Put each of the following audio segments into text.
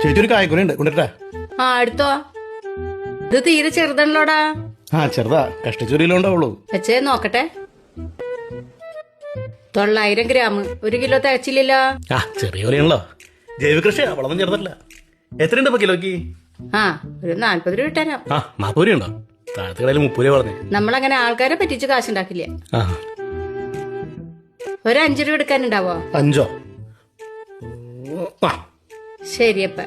ചേച്ചി ഒരു കായക്കുലയുണ്ട് കൊണ്ടിട്ടാ. ആ എടുത്തോ. ഇത് തീരെ ചെറുതാണല്ലോടാ. ആ ചെറുതാ, കഷ്ടിച്ചൊരു കിലോ ഉണ്ടാവുള്ളൂ. വെച്ചേ നോക്കട്ടെ. 900 ഗ്രാം, 1 കിലോ തികച്ചില്ലല്ലോ. ആ ചെറിയ പോലെയാണല്ലോ. ജൈവ കൃഷിയാ, വളമൊന്നും ചേർത്തല്ല. എത്രയുണ്ട് ഇപ്പൊ കിലോക്ക്? ആ ഒരു 40 രൂപ ഇട്ടരാം. ആ 40 രൂപ ഉണ്ടോ? താഴത്തെ കടയിൽ 30 രൂപ പറഞ്ഞു. നമ്മളങ്ങനെ ആൾക്കാരെ പറ്റിച്ച് കാശുണ്ടാക്കില്ല. ആ ഒരു 5 രൂപ എടുക്കാനുണ്ടാവോ? 5. ആ ശരിയപ്പ.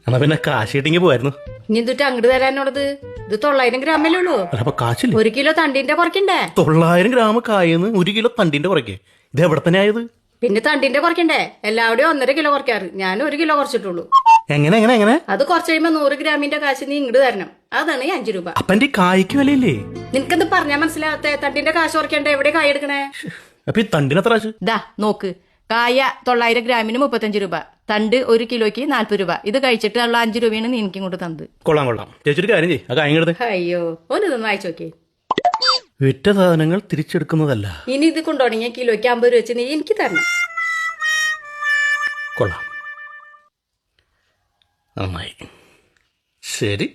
എന്നാ പിന്നെ കാശ് കിട്ടിങ്ങി പോവായിരുന്നു. ഇനി എന്തുട്ട് അങ്ങോട്ട് തരാനുള്ളത്? ഇത് 900 ഗ്രാമല്ലേ ഉള്ളൂ. അപ്പൊ കാശില്ല. 1 കിലോ തണ്ടിന്റെ കുറയ്ക്കണ്ടേ? 900 ഗ്രാം കായെന്ന് 1 കിലോ തണ്ടിന്റെ കുറയ്ക്കേ? ഇത് എവിടെ തന്നെ ആയത്? പിന്നെ തണ്ടിന്റെ കുറയ്ക്കണ്ടേ? എല്ലാവരുടെയും 1.5 കിലോ കുറയ്ക്കാറ്. ഞാൻ 1 കിലോ കുറച്ചിട്ടുള്ളൂ. എങ്ങനെ എങ്ങനെ എങ്ങനെ? അത് കുറച്ച് കഴിയുമ്പോ 100 ഗ്രാമിന്റെ കാശ് നീ ഇങ്ങോട്ട് തരണം. അതാണ് ഈ 5 രൂപ. അപ്പൊ എന്റെ കായ്ക്ക് വിലയില്ലേ? നിനക്കെന്ത് പറഞ്ഞാ മനസ്സിലാവത്തെ? തണ്ടിന്റെ കാശ് കുറയ്ക്കണ്ടേ? എവിടെ കായ എടുക്കണേ? അപ്പൊ ഈ തണ്ടിന് എത്ര കാശ്? ദാ നോക്ക്, കായ 900 ഗ്രാമിന് 35 രൂപ, തണ്ട് 1 കിലോയ്ക്ക് 40 രൂപ. ഇത് കഴിച്ചിട്ട് ഉള്ള 5 രൂപയാണ് നീ എനിക്ക് ഇങ്ങോട്ട് തന്നത്. കൊള്ളാം കൊള്ളാം. ചേച്ചി ഒരു കാര്യം ചെയ്യ്, ആ കായം എടുത്ത്. അയ്യോ, ഒന്നിതൊന്ന് വായിച്ചു നോക്കിയേ. വിറ്റ സാധനങ്ങൾ തിരിച്ചെടുക്കുന്നതല്ല. ഇനി ഇത് കൊണ്ടുപോണെങ്കിൽ കിലോയ്ക്ക് 50 രൂപ വെച്ച് നീ എനിക്ക് തരണം. കൊള്ളാം, നന്നായി. ശരി.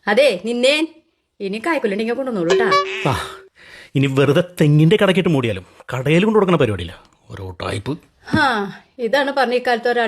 അതെ നിന്നെ ഇനി കായ്ക്കൊല്ലുണ്ടെങ്കിൽ കൊണ്ടുവന്നോളൂ കേട്ടാ. ആ ഇനി വെറുതെ തെങ്ങിന്റെ കടക്കിട്ട് മൂടിയാലും കടയിൽ കൊണ്ട് കൊടുക്കുന്ന പരിപാടിയില്ല. ഓരോ ടൈപ്പ്. ഇതാണ് പറഞ്ഞ ഇക്കാലത്ത് ഒരാൾ